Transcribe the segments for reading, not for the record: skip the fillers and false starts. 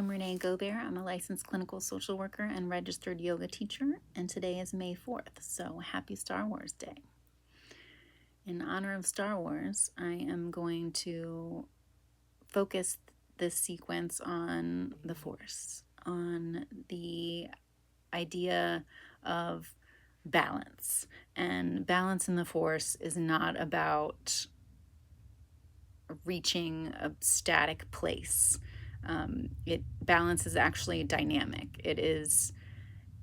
I'm Renée Gaubert. I'm a licensed clinical social worker and registered yoga teacher, and today is May 4th, so happy Star Wars Day. In honor of Star Wars, I am going to focus this sequence on the Force, on the idea of balance. And balance in the Force is not about reaching a static place. Balance is actually dynamic. It is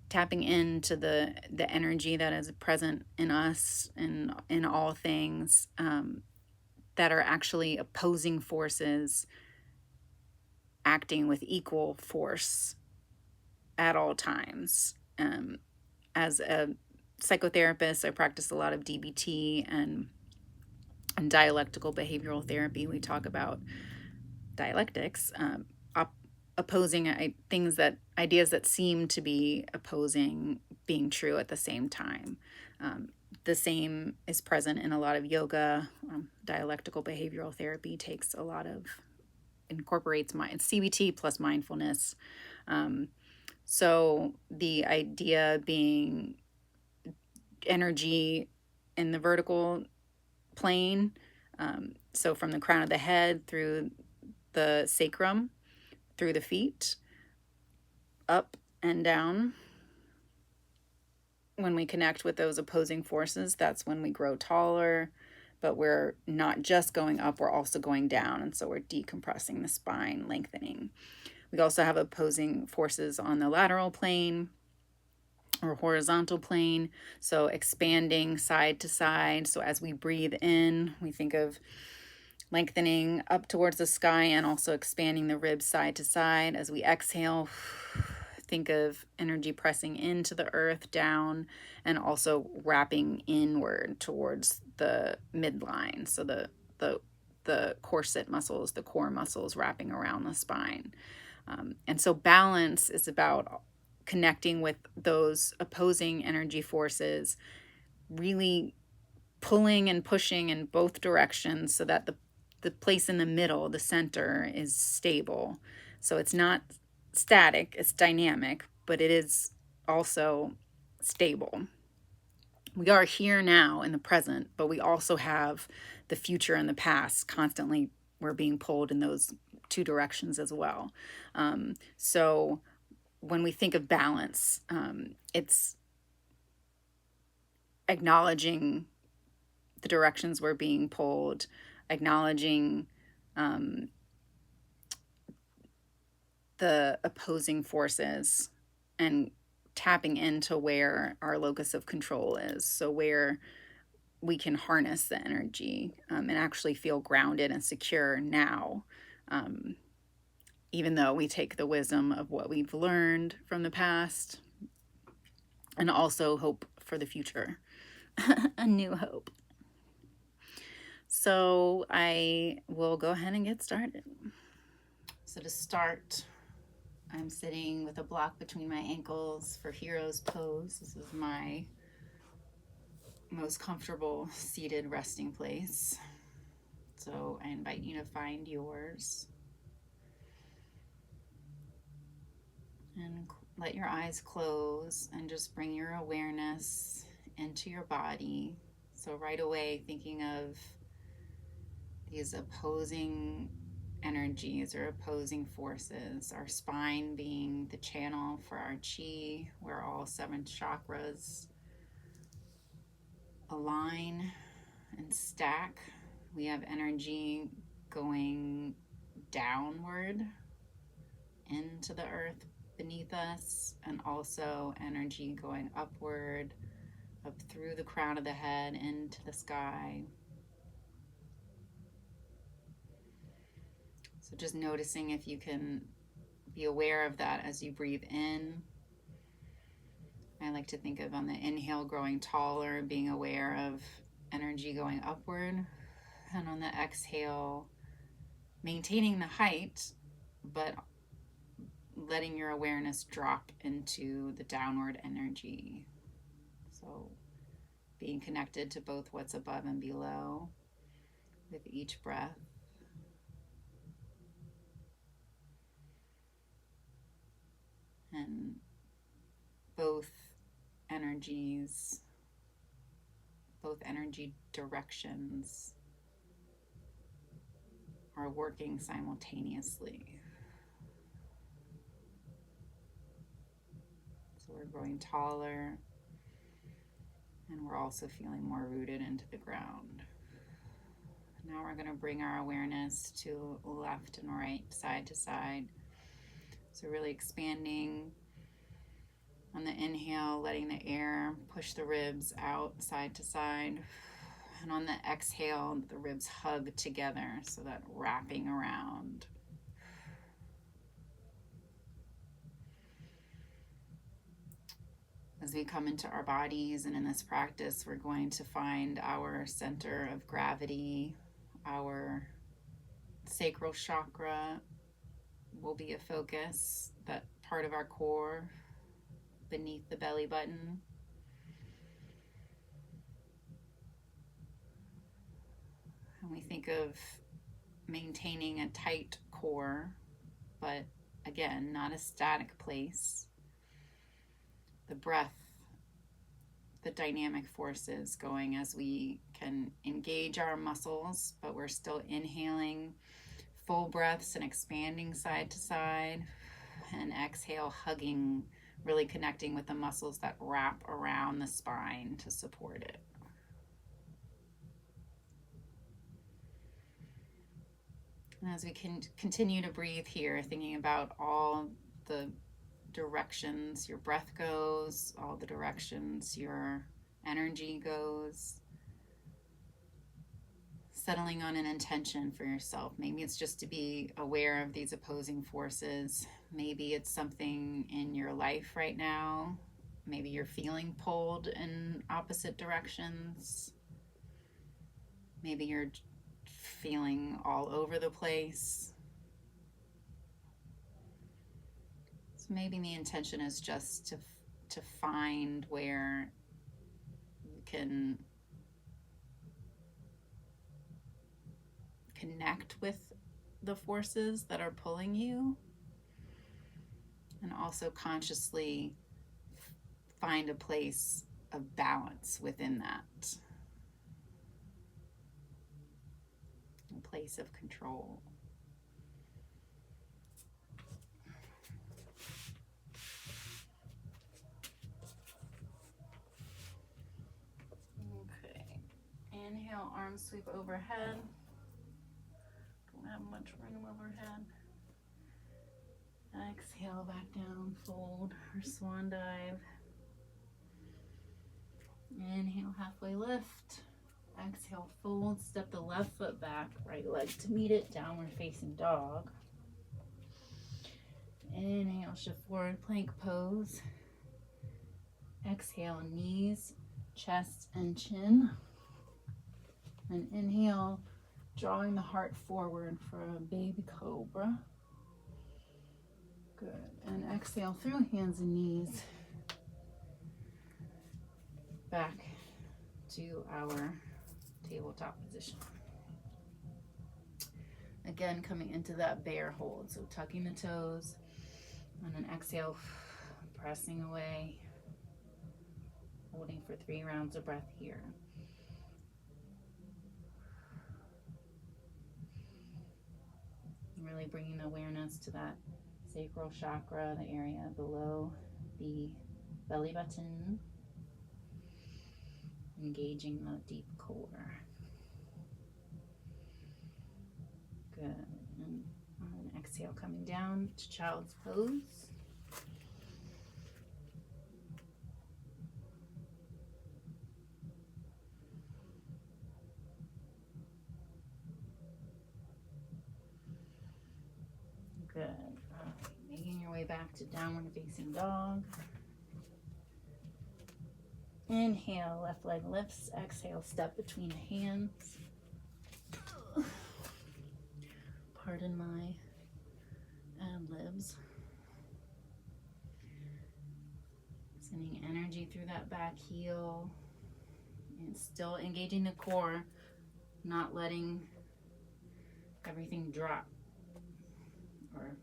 tapping into the energy that is present in us and in all things, that are actually opposing forces acting with equal force at all times. As a psychotherapist, I practice a lot of DBT and dialectical behavioral therapy. We talk about dialectics, opposing ideas that seem to be opposing being true at the same time. The same is present in a lot of yoga. Dialectical behavioral therapy incorporates CBT plus mindfulness. So the idea being energy in the vertical plane, so from the crown of the head through the sacrum, through the feet, up and down. When we connect with those opposing forces, that's when we grow taller, but we're not just going up, we're also going down, and so we're decompressing the spine, lengthening. We also have opposing forces on the lateral plane or horizontal plane, so expanding side to side. So as we breathe in, we think of lengthening up towards the sky and also expanding the ribs side to side. As we exhale, think of energy pressing into the earth, down, and also wrapping inward towards the midline. So the corset muscles, the core muscles wrapping around the spine. And so balance is about connecting with those opposing energy forces, really pulling and pushing in both directions so that the place in the middle, the center, is stable. So it's not static, it's dynamic, but it is also stable. We are here now in the present, but we also have the future and the past. Constantly we're being pulled in those two directions as well. So when we think of balance, it's acknowledging the directions we're being pulled, acknowledging the opposing forces, and tapping into where our locus of control is. So where we can harness the energy and actually feel grounded and secure now, even though we take the wisdom of what we've learned from the past and also hope for the future, a new hope. So I will go ahead and get started. So to start, I'm sitting with a block between my ankles for hero's pose. This is my most comfortable seated resting place. So I invite you to find yours. And let your eyes close and just bring your awareness into your body. So right away, thinking of these opposing energies or opposing forces, our spine being the channel for our chi, where all 7 chakras align and stack. We have energy going downward into the earth beneath us, and also energy going upward, up through the crown of the head into the sky. So just noticing if you can be aware of that as you breathe in. I like to think of, on the inhale, growing taller, being aware of energy going upward, and on the exhale, maintaining the height, but letting your awareness drop into the downward energy. So being connected to both what's above and below with each breath. And both energies, both energy directions are working simultaneously. So we're growing taller, and we're also feeling more rooted into the ground. Now we're going to bring our awareness to left and right, side to side. So really expanding on the inhale, letting the air push the ribs out side to side. And on the exhale, the ribs hug together, so that wrapping around. As we come into our bodies and in this practice, we're going to find our center of gravity. Our sacral chakra will be a focus, that part of our core beneath the belly button. And we think of maintaining a tight core, but again, not a static place. The breath, the dynamic forces going as we can engage our muscles, but we're still inhaling full breaths and expanding side to side, and exhale, hugging, really connecting with the muscles that wrap around the spine to support it. And as we can continue to breathe here, thinking about all the directions your breath goes, all the directions your energy goes, settling on an intention for yourself. Maybe it's just to be aware of these opposing forces. Maybe it's something in your life right now. Maybe you're feeling pulled in opposite directions. Maybe you're feeling all over the place. So maybe the intention is just to find where you can connect with the forces that are pulling you, and also consciously find a place of balance within that, a place of control. Okay, inhale, arms sweep overhead. Don't have much room overhead. Exhale, back down, fold or swan dive. Inhale, halfway lift. Exhale, fold, step the left foot back, right leg to meet it, downward facing dog. Inhale, shift forward, plank pose. Exhale, knees, chest, and chin. And inhale, drawing the heart forward for a baby cobra. Good. And exhale through hands and knees back to our tabletop position. Again, coming into that bear hold. So tucking the toes, and then exhale, pressing away, holding for 3 rounds of breath here. Really bringing awareness to that sacral chakra, the area below the belly button, engaging the deep core. Good. And on an exhale, coming down to child's pose. Good. Making your way back to downward facing dog. Inhale, left leg lifts. Exhale, step between hands. Pardon my ad-libs. Sending energy through that back heel. And still engaging the core, not letting everything drop or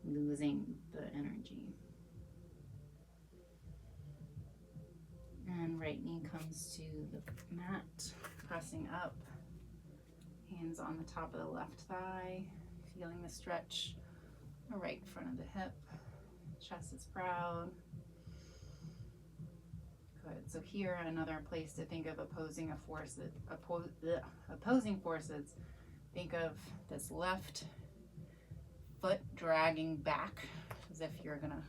losing the energy. And right knee comes to the mat, pressing up, hands on the top of the left thigh, feeling the stretch right front of the hip, chest is proud. Good. So here, another place to think of opposing forces. Think of this left foot dragging back as if you're gonna,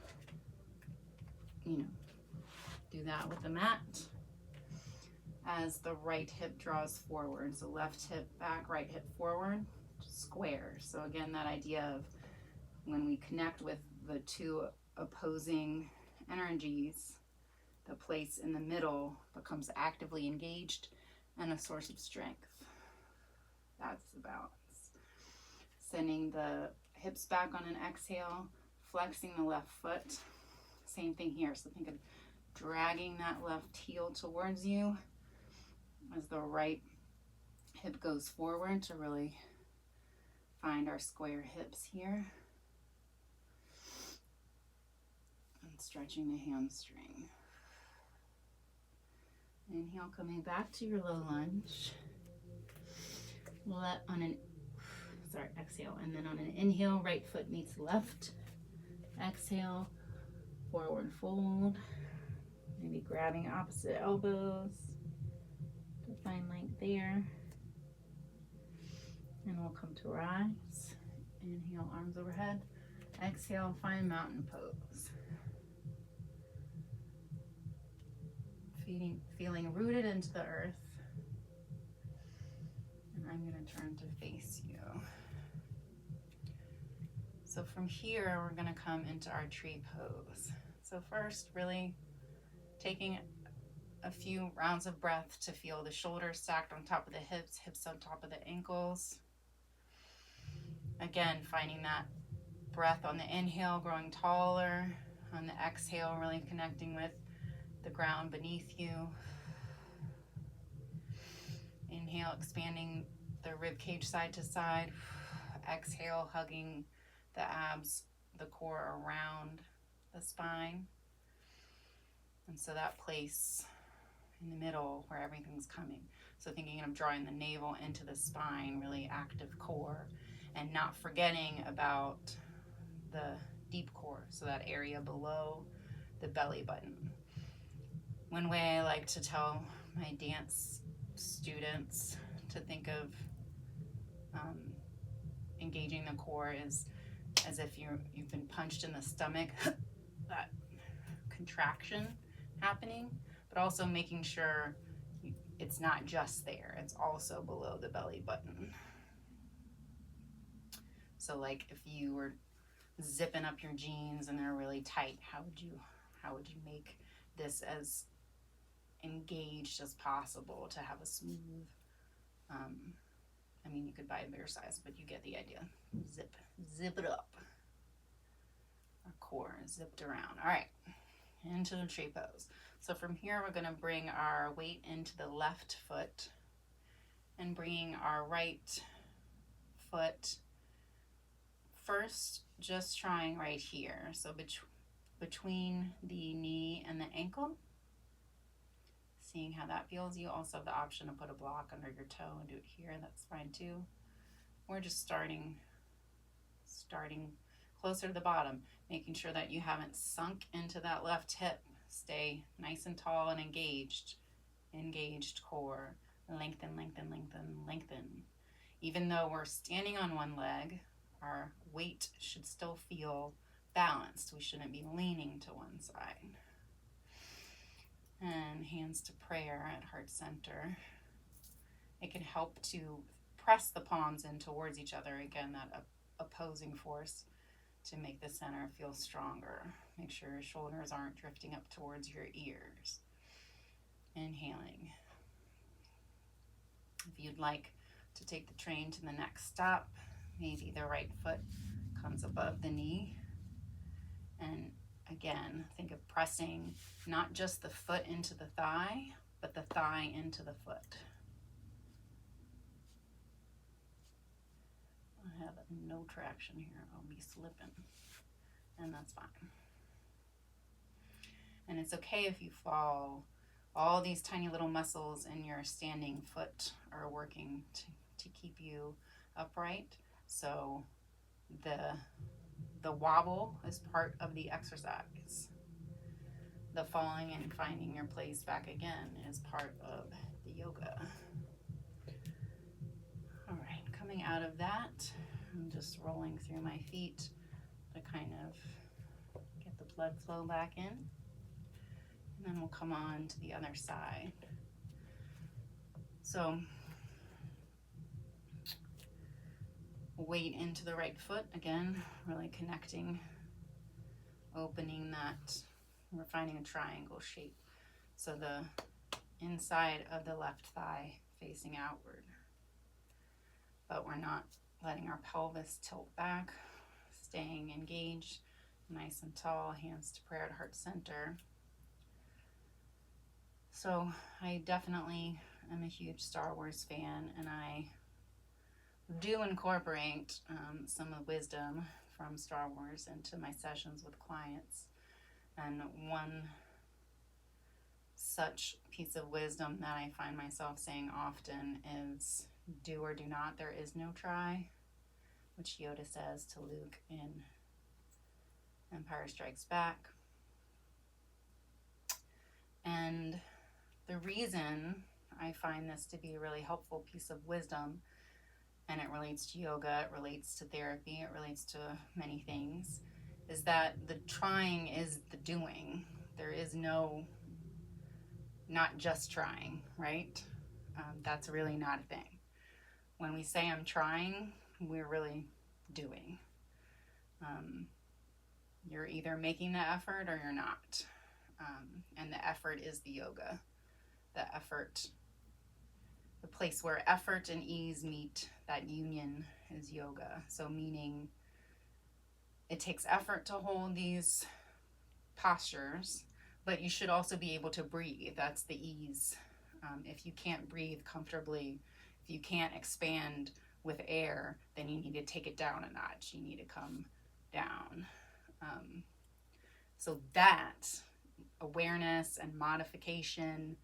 do that with the mat. As the right hip draws forward, so left hip back, right hip forward, square. So again, that idea of when we connect with the two opposing energies, the place in the middle becomes actively engaged and a source of strength. That's the balance. Sending the hips back on an exhale, flexing the left foot. Same thing here. So think of dragging that left heel towards you as the right hip goes forward to really find our square hips here. And stretching the hamstring. Inhale, coming back to your low lunge. Exhale. And then on an inhale, right foot meets left. Exhale, forward fold. Maybe grabbing opposite elbows to find length there. And we'll come to rise. Inhale, arms overhead. Exhale, find mountain pose. Feeling rooted into the earth. And I'm going to turn to face you. So from here, we're going to come into our tree pose. So first, really taking a few rounds of breath to feel the shoulders stacked on top of the hips, hips on top of the ankles. Again, finding that breath on the inhale, growing taller. On the exhale, really connecting with the ground beneath you. Inhale, expanding the rib cage side to side. Exhale, hugging the abs, the core around the spine. And so that place in the middle where everything's coming. So thinking of drawing the navel into the spine, really active core, and not forgetting about the deep core, so that area below the belly button. One way I like to tell my dance students to think of engaging the core is as if you've been punched in the stomach, that contraction happening, but also making sure it's not just there, it's also below the belly button. So like if you were zipping up your jeans and they're really tight, how would you make this as engaged as possible to have a smooth, you could buy a bigger size, but you get the idea. Zip it up. Our core zipped around. All right, into the tree pose. So from here, we're gonna bring our weight into the left foot and bringing our right foot first, just trying right here. So between the knee and the ankle, seeing how that feels. You also have the option to put a block under your toe and do it here. That's fine too. We're just starting closer to the bottom, making sure that you haven't sunk into that left hip. Stay nice and tall and engaged core. Lengthen, lengthen, lengthen, lengthen. Even though we're standing on one leg, our weight should still feel balanced. We shouldn't be leaning to one side. And hands to prayer at heart center. It can help to press the palms in towards each other. Again, that opposing force to make the center feel stronger. Make sure your shoulders aren't drifting up towards your ears. Inhaling. If you'd like to take the train to the next stop, maybe the right foot comes above the knee. And again, think of pressing not just the foot into the thigh, but the thigh into the foot. I have no traction here. I'll be slipping. and that's fine. And it's okay if you fall. All these tiny little muscles in your standing foot are working to keep you upright. So the wobble is part of the exercise. The falling and finding your place back again is part of the yoga. All right, coming out of that, I'm just rolling through my feet to kind of get the blood flow back in. And then we'll come on to the other side. So weight into the right foot again, really connecting, opening that. We're finding a triangle shape. So the inside of the left thigh facing outward. But we're not letting our pelvis tilt back, staying engaged, nice and tall, hands to prayer at heart center. So I definitely am a huge Star Wars fan, and I do incorporate some of the wisdom from Star Wars into my sessions with clients. And one such piece of wisdom that I find myself saying often is, do or do not, there is no try, which Yoda says to Luke in Empire Strikes Back. And the reason I find this to be a really helpful piece of wisdom, and it relates to yoga, it relates to therapy, it relates to many things, is that the trying is the doing. There is no not just trying, right? That's really not a thing. When we say I'm trying, we're really doing. You're either making the effort or you're not. And the effort is the yoga. The effort, the place where effort and ease meet, that union is yoga. So meaning it takes effort to hold these postures, but you should also be able to breathe. That's the ease. If you can't breathe comfortably, if you can't expand with air, then you need to take it down a notch. You need to come down. So that awareness and modification,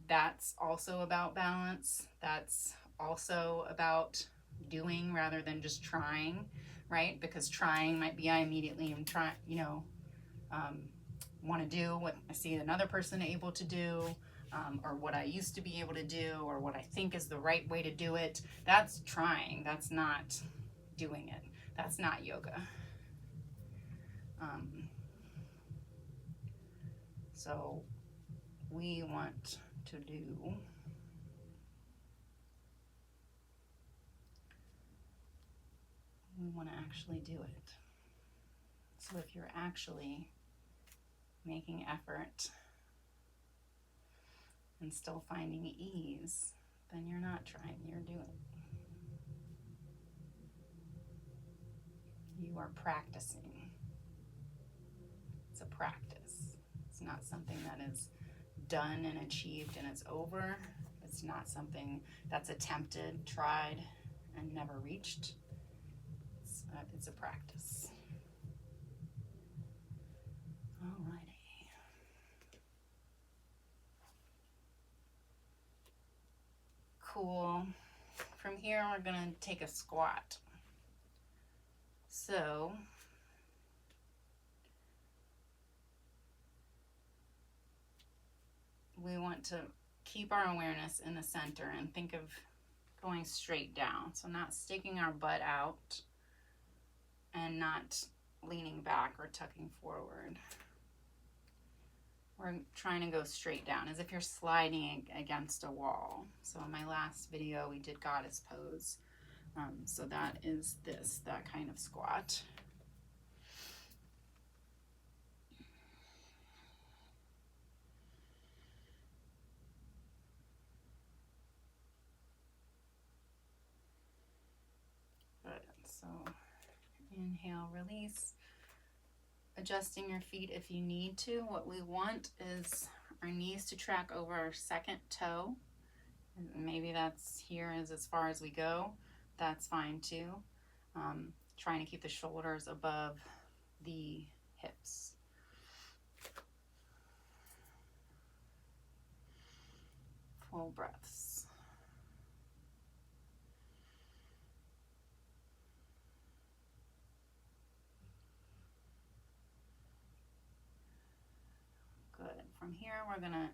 that's also about balance. That's also about doing rather than just trying, right? Because trying might be I immediately am trying, want to do what I see another person able to do, or what I used to be able to do, or what I think is the right way to do it. That's trying. That's not doing it. That's not yoga. So we want to do we want to actually do it. So if you're actually making effort and still finding ease, then you're not trying, you're doing. You are practicing. It's a practice. It's not something that is done and achieved and it's over. It's not something that's attempted, tried, and never reached. It's a practice. Alrighty. Cool. From here, we're going to take a squat. So, we want to keep our awareness in the center and think of going straight down. So not sticking our butt out and not leaning back or tucking forward. We're trying to go straight down as if you're sliding against a wall. So in my last video, we did goddess pose. So that is that kind of squat. Good. So inhale, release. Adjusting your feet if you need to. What we want is our knees to track over our second toe. And maybe that's here as far as we go. That's fine too. trying to keep the shoulders above the hips. Full breaths. Good. From here, we're going to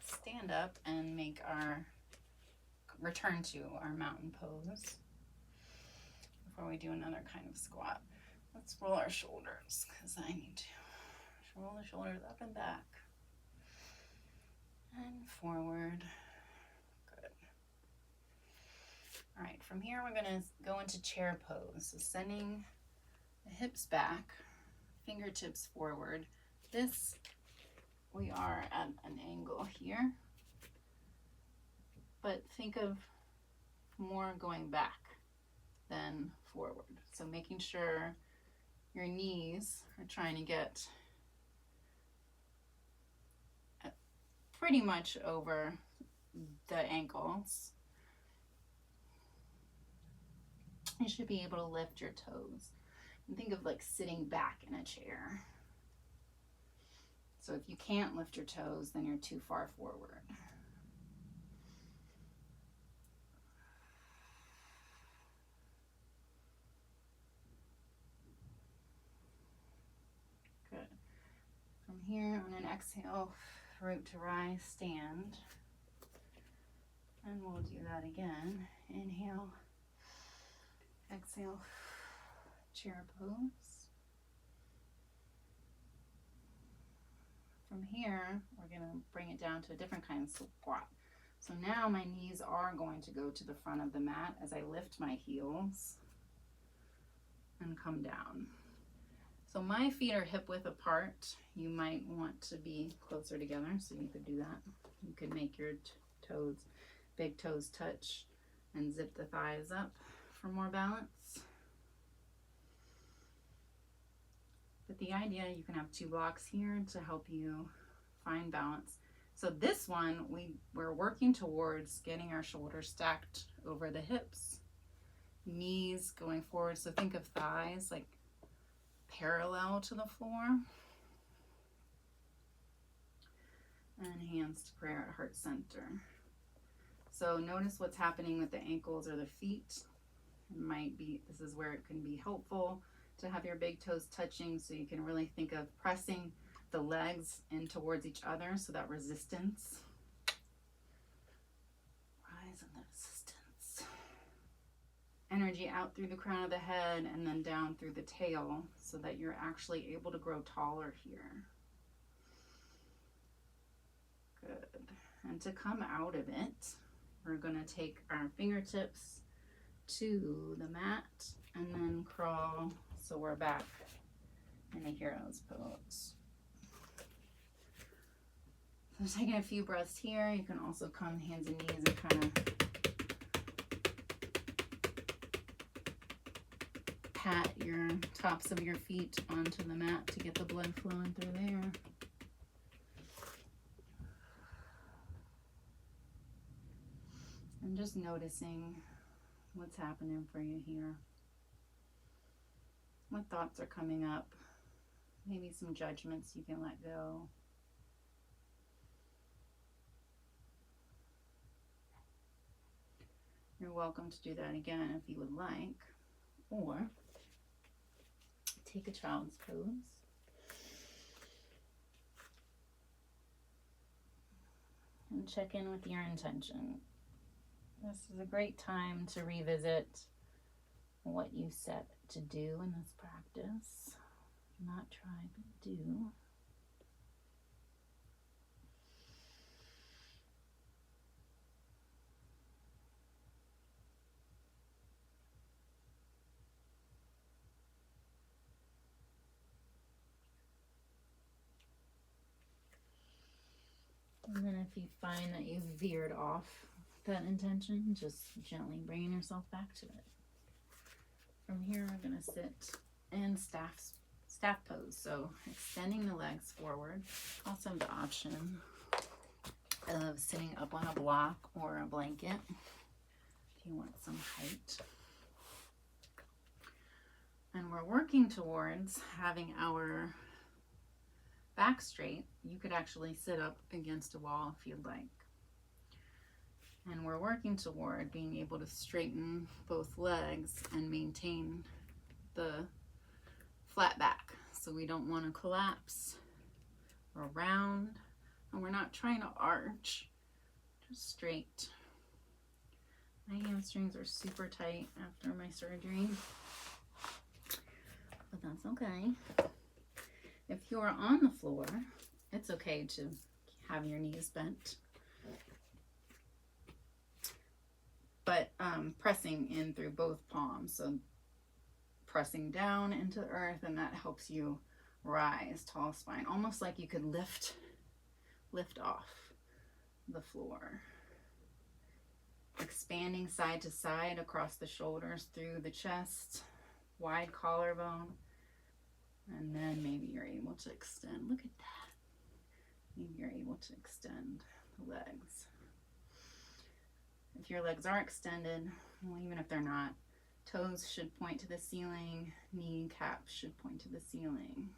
stand up and make our return to our mountain pose before we do another kind of squat. Let's roll our shoulders because I need to roll the shoulders up and back and forward. Good. All right, from here we're going to go into chair pose. So sending the hips back, fingertips forward. This, we are at an angle here, but think of more going back than forward. So making sure your knees are trying to get pretty much over the ankles. You should be able to lift your toes. And think of like sitting back in a chair. So if you can't lift your toes, then you're too far forward. Good. From here, on an exhale, root to rise, stand. And we'll do that again. Inhale, exhale, chair pose. From here, we're going to bring it down to a different kind of squat. So now my knees are going to go to the front of the mat as I lift my heels and come down. So my feet are hip width apart. You might want to be closer together, so you could do that. You could make your toes, big toes touch and zip the thighs up for more balance. But the idea, you can have two blocks here to help you find balance. So this one, we're working towards getting our shoulders stacked over the hips, knees going forward. So think of thighs like parallel to the floor, and hands to prayer at heart center. So notice what's happening with the ankles or the feet. It might be, this is where it can be helpful to have your big toes touching, so you can really think of pressing the legs in towards each other, so that resistance. Rise in the resistance. Energy out through the crown of the head and then down through the tail, so that you're actually able to grow taller here. Good. And to come out of it, we're going to take our fingertips to the mat and then crawl, so we're back in a hero's pose. So taking a few breaths here. You can also come hands and knees and kind of pat your tops of your feet onto the mat to get the blood flowing through there. And just noticing what's happening for you here. What thoughts are coming up? Maybe some judgments you can let go. You're welcome to do that again if you would like, or take a child's pose. And check in with your intention. This is a great time to revisit what you set to do in this practice. Not try, but do. And then if you find that you've veered off that intention, just gently bringing yourself back to it. From here, we're going to sit in staff pose. So extending the legs forward. Also have the option of sitting up on a block or a blanket if you want some height. And we're working towards having our back straight. You could actually sit up against a wall if you'd like. And we're working toward being able to straighten both legs and maintain the flat back. So we don't want to collapse or round, and we're not trying to arch, just straight. My hamstrings are super tight after my surgery, but that's okay. If you're on the floor, it's okay to have your knees bent, but pressing in through both palms, so pressing down into the earth, and that helps you rise, tall spine, almost like you could lift off the floor. Expanding side to side across the shoulders, through the chest, wide collarbone, and then maybe you're able to extend. Look at that. Maybe you're able to extend the legs. If your legs are extended, well, even if they're not, toes should point to the ceiling, kneecaps should point to the ceiling.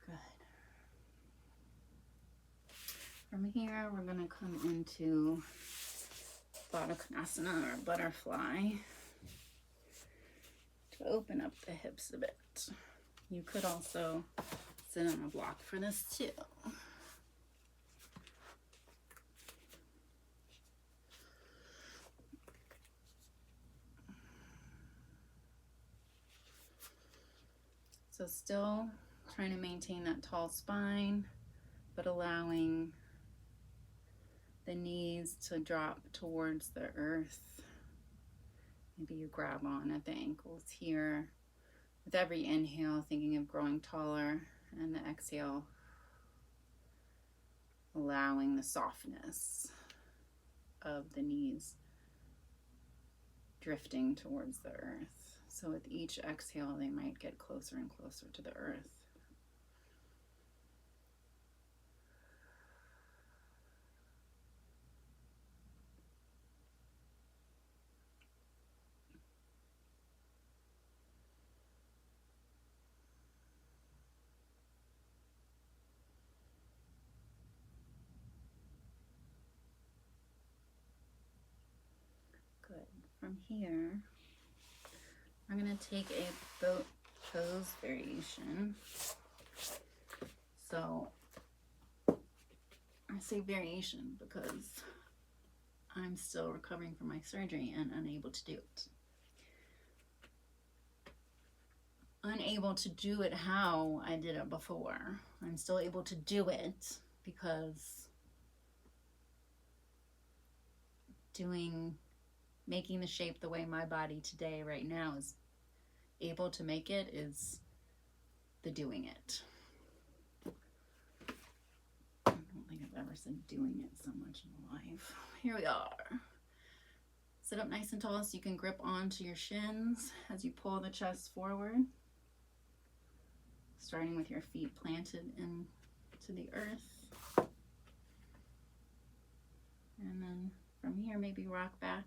Good. From here, we're going to come into Baddha Konasana, or butterfly, to open up the hips a bit. You could also sit on a block for this too. So still trying to maintain that tall spine, but allowing the knees to drop towards the earth. Maybe you grab on at the ankles here. With every inhale, thinking of growing taller, and the exhale, allowing the softness of the knees drifting towards the earth. So with each exhale, they might get closer and closer to the earth. Good. From here, I'm going to take a boat pose variation. So I say variation because I'm still recovering from my surgery and unable to do it. Unable to do it how I did it before. I'm still able to do it because making the shape the way my body today right now is able to make it is the doing it. I don't think I've ever said doing it so much in my life. Here we are. Sit up nice and tall so you can grip onto your shins as you pull the chest forward. Starting with your feet planted into the earth. And then from here, maybe rock back.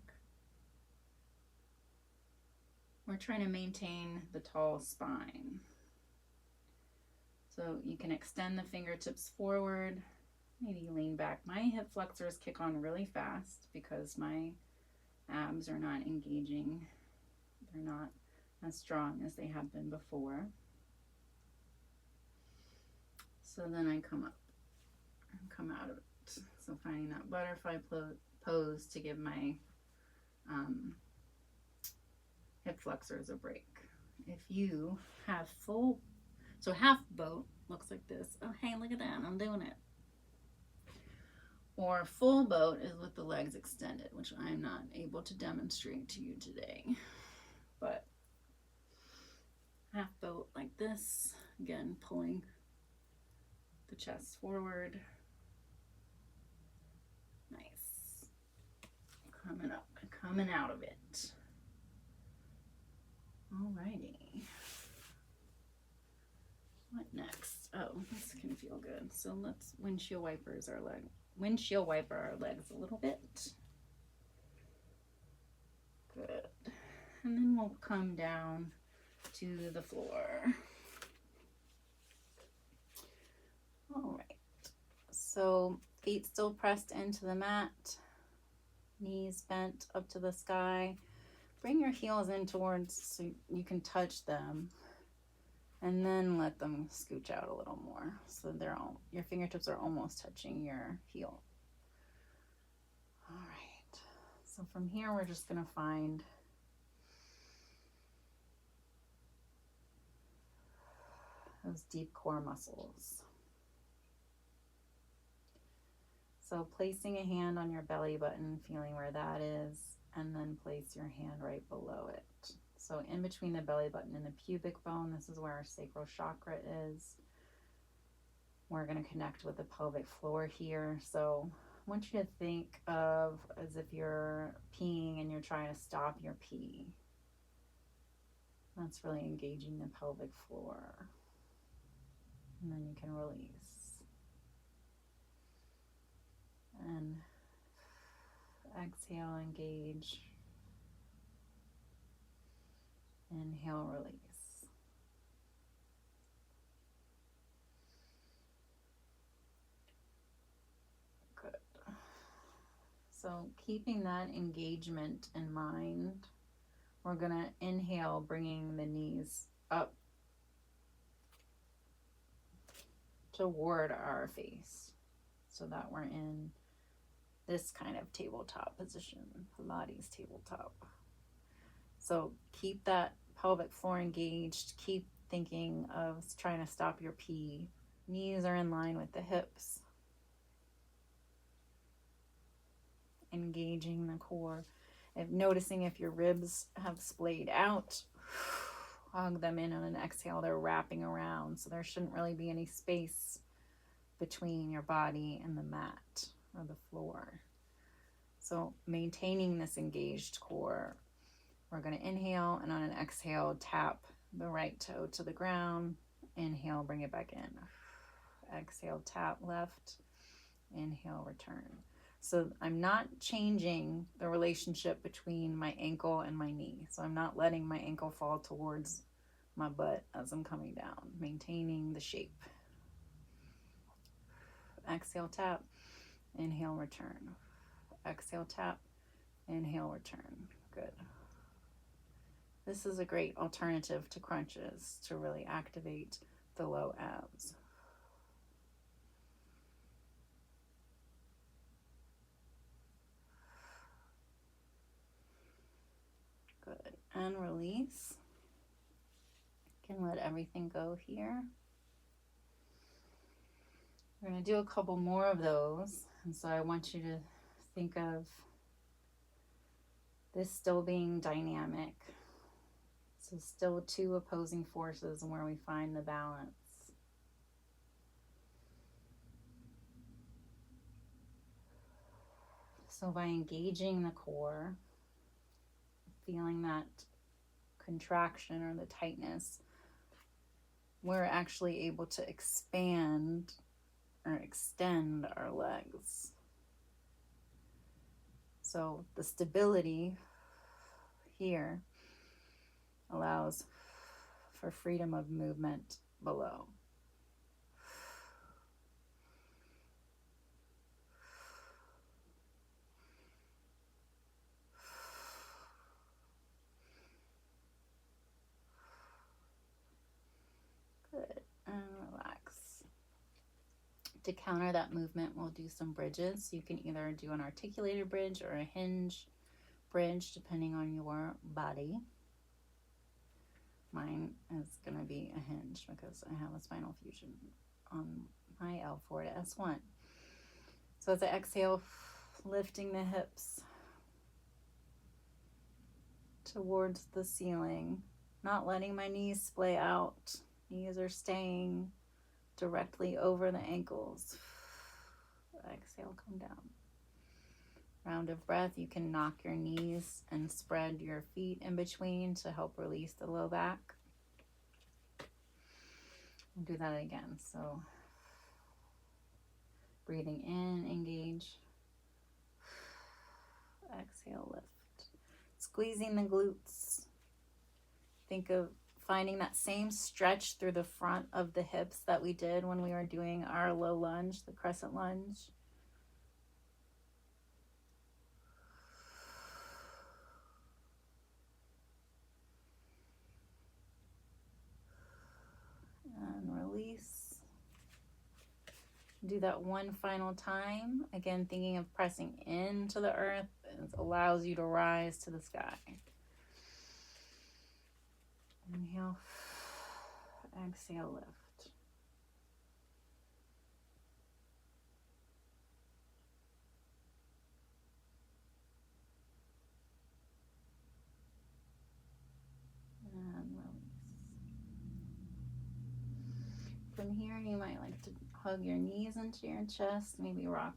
We're trying to maintain the tall spine. So you can extend the fingertips forward, maybe lean back. My hip flexors kick on really fast because my abs are not engaging. They're not as strong as they have been before. So then I come up and come out of it. So finding that butterfly pose to give my hip flexors a break. If you have half boat looks like this. Oh, hey, look at that, I'm doing it. Or full boat is with the legs extended, which I'm not able to demonstrate to you today. But half boat like this, again, pulling the chest forward. Nice. Coming up, coming out of it. Alrighty. What next? Oh, this can feel good. So windshield wipers our windshield wiper our legs a little bit. Good. And then we'll come down to the floor. All right. So feet still pressed into the mat, knees bent up to the sky. Bring your heels in towards so you can touch them, and then let them scooch out a little more so your fingertips are almost touching your heel. All right. So from here, we're just going to find those deep core muscles. So placing a hand on your belly button, feeling where that is, and then place your hand right below it. So in between the belly button and the pubic bone, this is where our sacral chakra is. We're going to connect with the pelvic floor here. So I want you to think of as if you're peeing and you're trying to stop your pee. That's really engaging the pelvic floor. And then you can release. And exhale, engage. Inhale, release. Good. So keeping that engagement in mind, we're going to inhale, bringing the knees up toward our face so that we're in this kind of tabletop position, Pilates tabletop. So keep that pelvic floor engaged. Keep thinking of trying to stop your pee. Knees are in line with the hips. Engaging the core. Noticing if your ribs have splayed out, hug them in on an exhale. They're wrapping around, so there shouldn't really be any space between your body and the mat or the floor. So maintaining this engaged core, we're going to inhale, and on an exhale, tap the right toe to the ground. Inhale, bring it back in. Exhale, tap left. Inhale, return. So I'm not changing the relationship between my ankle and my knee. So I'm not letting my ankle fall towards my butt as I'm coming down, maintaining the shape. Exhale, tap. Inhale, return. Exhale, tap. Inhale, return. Good. This is a great alternative to crunches to really activate the low abs. Good. And release. You can let everything go here. We're going to do a couple more of those. And so I want you to think of this still being dynamic. So still two opposing forces and where we find the balance. So by engaging the core, feeling that contraction or the tightness, we're actually able to expand or extend our legs. So the stability here allows for freedom of movement below. Good, and relax. To counter that movement, we'll do some bridges. You can either do an articulated bridge or a hinge bridge, depending on your body. Mine is going to be a hinge because I have a spinal fusion on my L4 to S1. So as I exhale, lifting the hips towards the ceiling, not letting my knees splay out. Knees are staying directly over the ankles. Exhale, come down. Round of breath, you can knock your knees and spread your feet in between to help release the low back. We'll do that again. So Breathing in, engage. Exhale, lift. Squeezing the glutes. Think of finding that same stretch through the front of the hips that we did when we were doing our low lunge, the crescent lunge. And release. Do that one final time. Again, thinking of pressing into the earth. It allows you to rise to the sky. Inhale. Exhale, lift. And release. From here, you might like to hug your knees into your chest, maybe rock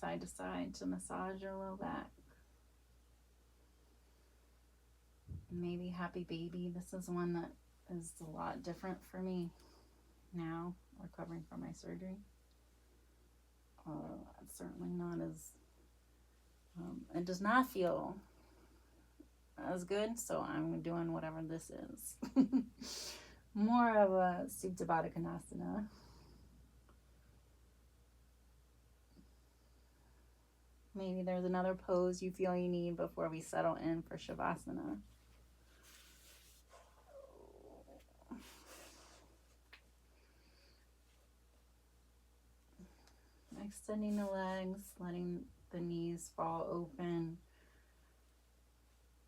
side to side to massage your low back. Maybe happy baby. This is one that is a lot different for me now, recovering from my surgery. It's certainly not as, it does not feel as good, so I'm doing whatever this is. More of a Supta Baddha Konasana. Maybe there's another pose you feel you need before we settle in for Shavasana. Extending the legs, letting the knees fall open,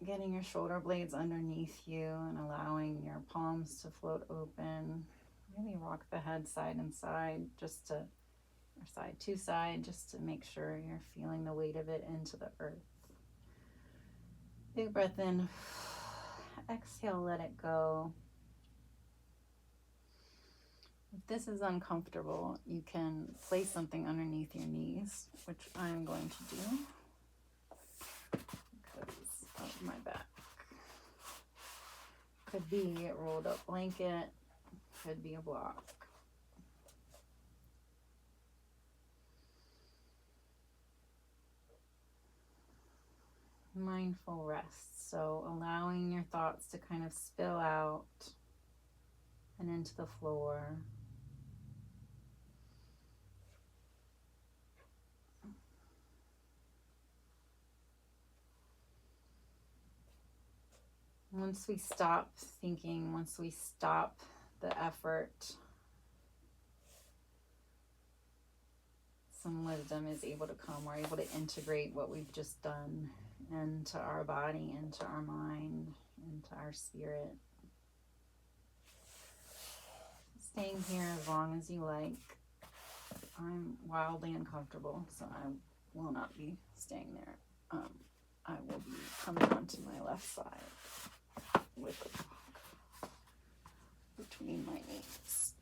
getting your shoulder blades underneath you and allowing your palms to float open. Really rock the head side and side, or side to side, just to make sure you're feeling the weight of it into the earth. Big breath in. Exhale, let it go. If this is uncomfortable, you can place something underneath your knees, which I'm going to do because of my back. Could be a rolled up blanket, could be a block. Mindful rest, so allowing your thoughts to kind of spill out and into the floor. Once we stop thinking, once we stop the effort, some wisdom is able to come. We're able to integrate what we've just done into our body, into our mind, into our spirit. Staying here as long as you like. I'm wildly uncomfortable, so I will not be staying there. I will be coming onto my left side with a block between my knees.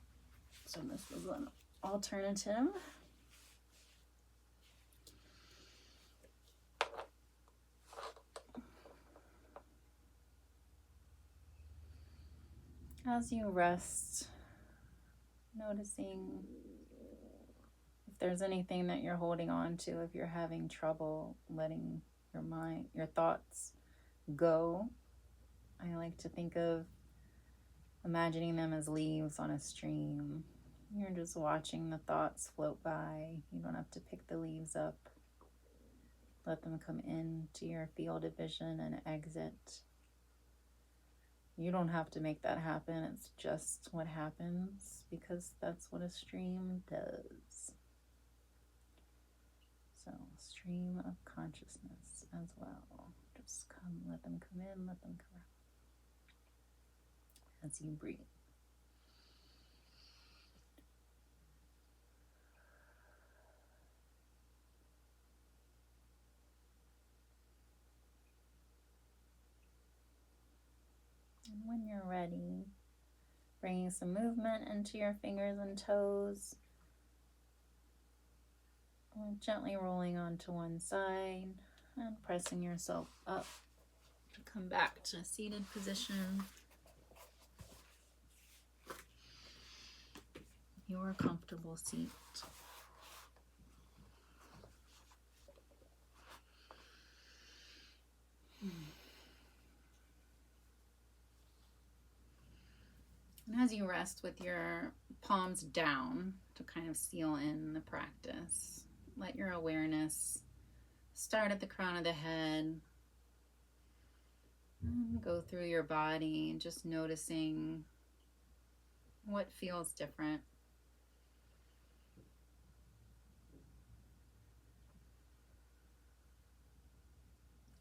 So this was an alternative. As you rest, noticing if there's anything that you're holding on to, if you're having trouble letting your thoughts go. I like to think of imagining them as leaves on a stream. You're just watching the thoughts float by. You don't have to pick the leaves up. Let them come into your field of vision and exit. You don't have to make that happen. It's just what happens because that's what a stream does. So, stream of consciousness as well. Just let them come in, let them come out as you breathe. And when you're ready, bringing some movement into your fingers and toes. Gently rolling onto one side and pressing yourself up to come back to a seated position. Your comfortable seat. as you rest with your palms down to kind of seal in the practice, let your awareness start at the crown of the head, go through your body, just noticing what feels different.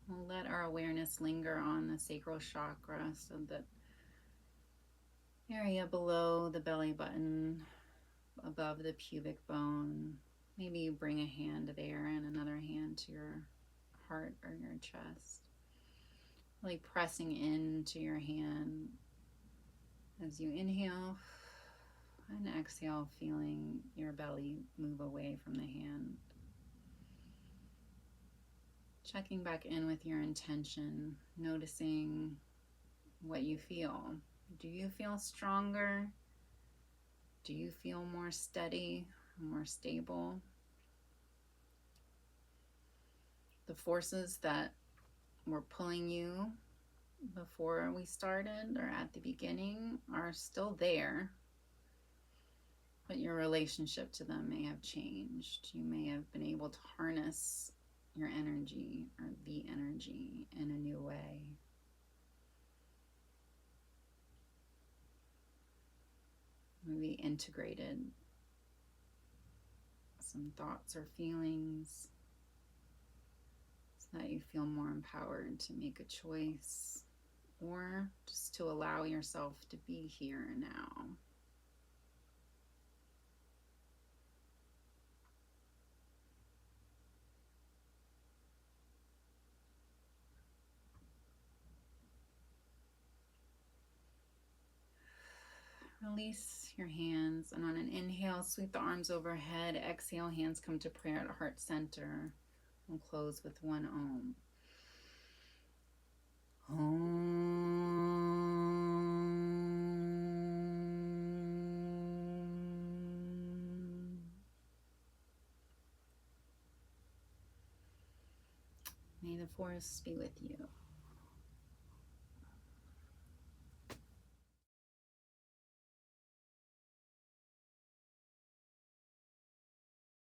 We'll let our awareness linger on the sacral chakra, so that area below the belly button, above the pubic bone. Maybe you bring a hand there and another hand to your heart or your chest. Really pressing into your hand as you inhale and exhale, feeling your belly move away from the hand. Checking back in with your intention, noticing what you feel. Do you feel stronger? Do you feel more steady, more stable? The forces that were pulling you before we started or at the beginning are still there, but your relationship to them may have changed. You may have been able to harness your energy or the energy in a new way. Maybe integrated some thoughts or feelings so that you feel more empowered to make a choice, or just to allow yourself to be here now. Release your hands, and on an inhale, sweep the arms overhead. Exhale, hands come to prayer at heart center. We'll close with one Om. Om. May the force be with you.